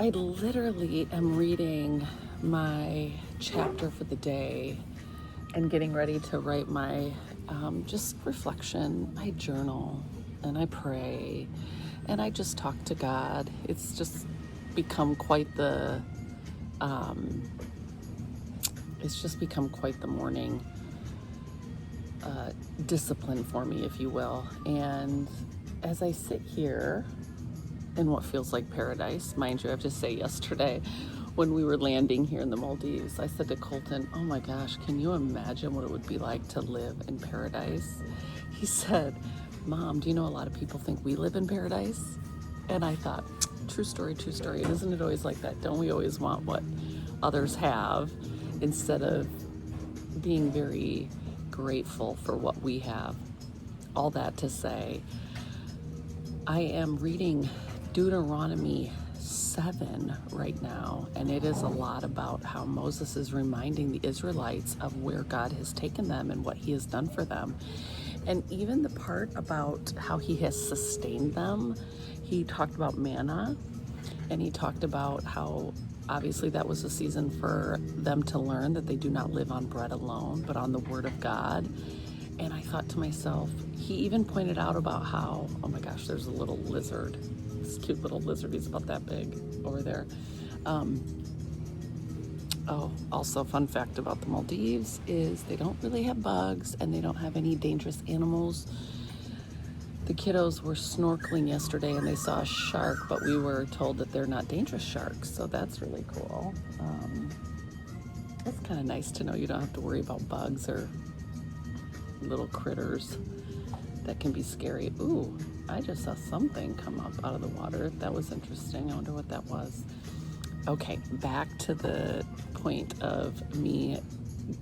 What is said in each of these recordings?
I literally am reading my chapter for the day and getting ready to write my just reflection. I journal and I pray and I just talk to God. It's just become quite the morning discipline for me, if you will. And as I sit here in what feels like paradise, mind you, I have to say, yesterday when we were landing here in the Maldives, I said to Colton, oh my gosh, can you imagine what it would be like to live in paradise? He said, Mom, do you know a lot of people think we live in paradise? And I thought, true story. Isn't it always like that? Don't we always want what others have instead of being very grateful for what we have? All that to say, I am reading Deuteronomy 7 right now, and it is a lot about how Moses is reminding the Israelites of where God has taken them and what he has done for them. And even the part about how he has sustained them, he talked about manna, and he talked about how obviously that was a season for them to learn that they do not live on bread alone, but on the word of God. And I thought to myself, he even pointed out about how, oh my gosh, there's a little lizard, this cute little lizard, he's about that big over there. Also fun fact about the Maldives is they don't really have bugs and they don't have any dangerous animals. The kiddos were snorkeling yesterday and they saw a shark, but we were told that they're not dangerous sharks, so that's really cool. It's kind of nice to know you don't have to worry about bugs or little critters that can be scary. Ooh, I just saw something come up out of the water. That was interesting. I wonder what that was. Okay, back to the point of me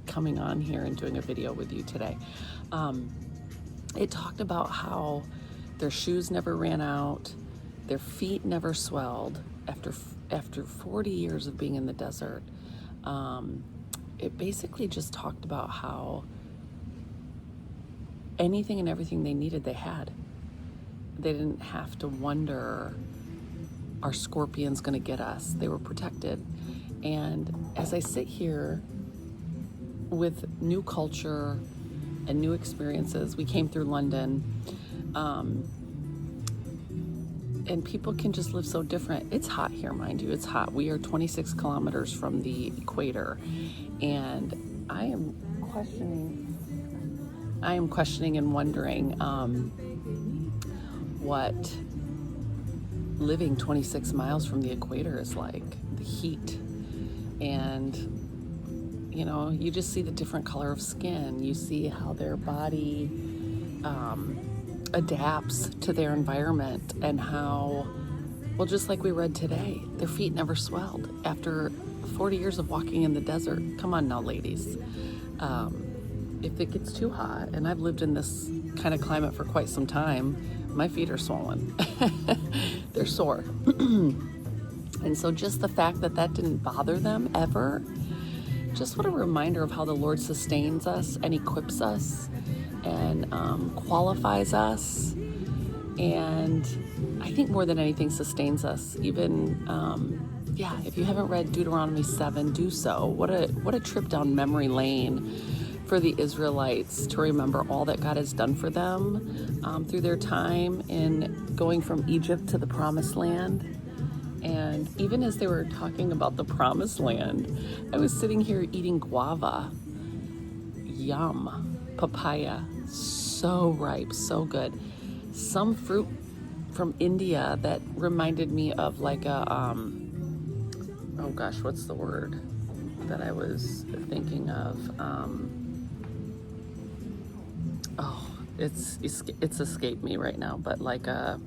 coming on here and doing a video with you today. It talked about how their shoes never ran out, their feet never swelled after 40 years of being in the desert. It basically just talked about how anything and everything they needed, they had. They didn't have to wonder, are scorpions going to get us? They were protected. And as I sit here with new culture and new experiences, we came through London, and people can just live so different. It's hot here, mind you, it's hot. We are 26 kilometers from the equator, and I am questioning and wondering what living 26 miles from the equator is like, the heat. And, you know, you just see the different color of skin. You see how their body adapts to their environment and how, well, just like we read today, their feet never swelled after 40 years of walking in the desert. Come on now, ladies. If it gets too hot, and I've lived in this kind of climate for quite some time, my feet are swollen. They're sore. And so just the fact that that didn't bother them ever, just what a reminder of how the Lord sustains us and equips us and qualifies us. And I think more than anything sustains us. Even, if you haven't read Deuteronomy 7, do so. What a trip down memory lane for the Israelites to remember all that God has done for them through their time in going from Egypt to the Promised Land. And even as they were talking about the Promised Land, I was sitting here eating guava. Yum. Papaya. So ripe, so good. Some fruit from India that reminded me of like a, oh gosh, what's the word that I was thinking of? It's escaped me right now, but like a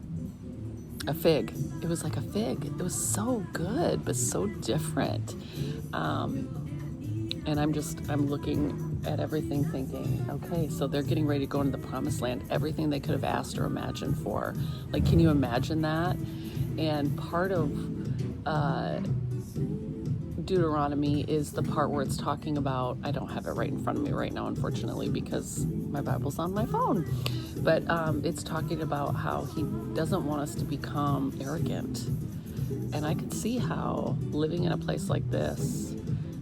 fig. It was like a fig. It was so good, but so different. And I'm looking at everything thinking, okay, so they're getting ready to go into the Promised Land, everything they could have asked or imagined for. Like, can you imagine that? And part of Deuteronomy is the part where it's talking about, I don't have it right in front of me right now, unfortunately, because my Bible's on my phone, but it's talking about how he doesn't want us to become arrogant And I could see how living in a place like this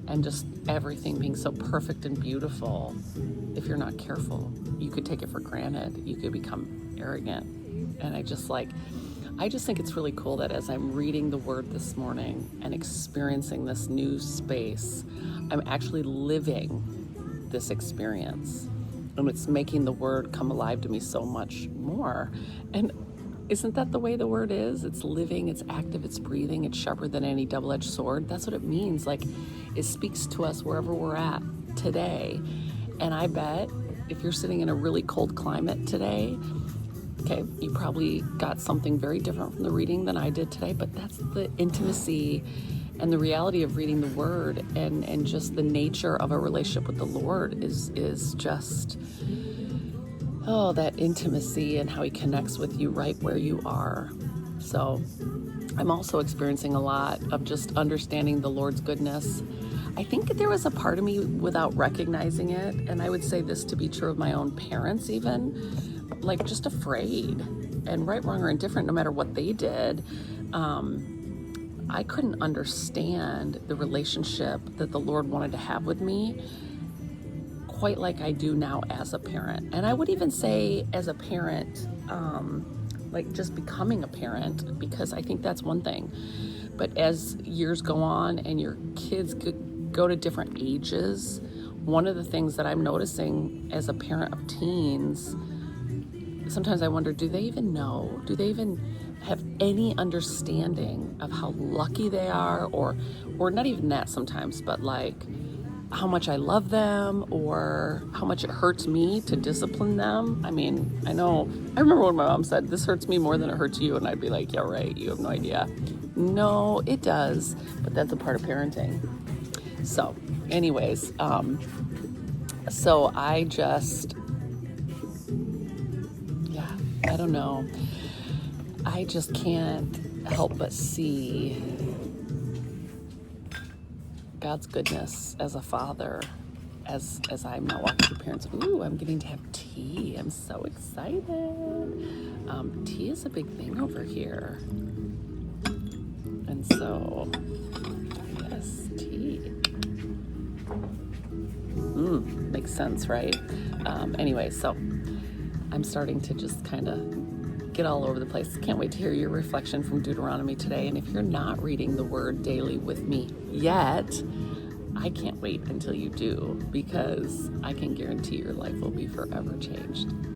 and just everything being so perfect and beautiful, if you're not careful, you could take it for granted. You could become arrogant. And I just think it's really cool that as I'm reading the Word this morning and experiencing this new space, I'm actually living this experience. And it's making the Word come alive to me so much more. And isn't that the way the Word is? It's living, it's active, it's breathing, it's sharper than any double-edged sword. That's what it means. Like, it speaks to us wherever we're at today. And I bet if you're sitting in a really cold climate today, okay, you probably got something very different from the reading than I did today, but that's the intimacy and the reality of reading the Word, and just the nature of a relationship with the Lord is just, oh, that intimacy and how He connects with you right where you are. So I'm also experiencing a lot of just understanding the Lord's goodness. I think there was a part of me without recognizing it, and I would say this to be true of my own parents even, like just afraid, and right, wrong, or indifferent, no matter what they did. I couldn't understand the relationship that the Lord wanted to have with me quite like I do now as a parent. And I would even say as a parent, like just becoming a parent, because I think that's one thing. But as years go on and your kids go to different ages, one of the things that I'm noticing as a parent of teens, sometimes I wonder, do they even know? Do they even have any understanding of how lucky they are, or not even that sometimes, but like how much I love them, or how much it hurts me to discipline them? I mean, I remember when my mom said, "This hurts me more than it hurts you," and I'd be like, "Yeah, right, you have no idea." No, it does, but that's a part of parenting. So anyways, so I just, I don't know. I just can't help but see God's goodness as a father, as I'm now walking through parents. Ooh, I'm getting to have tea. I'm so excited. Tea is a big thing over here. And so, yes, tea. Makes sense, right? Anyway, so I'm starting to just kind of get all over the place. Can't wait to hear your reflection from Deuteronomy today. And if you're not reading the Word daily with me yet, I can't wait until you do, because I can guarantee your life will be forever changed.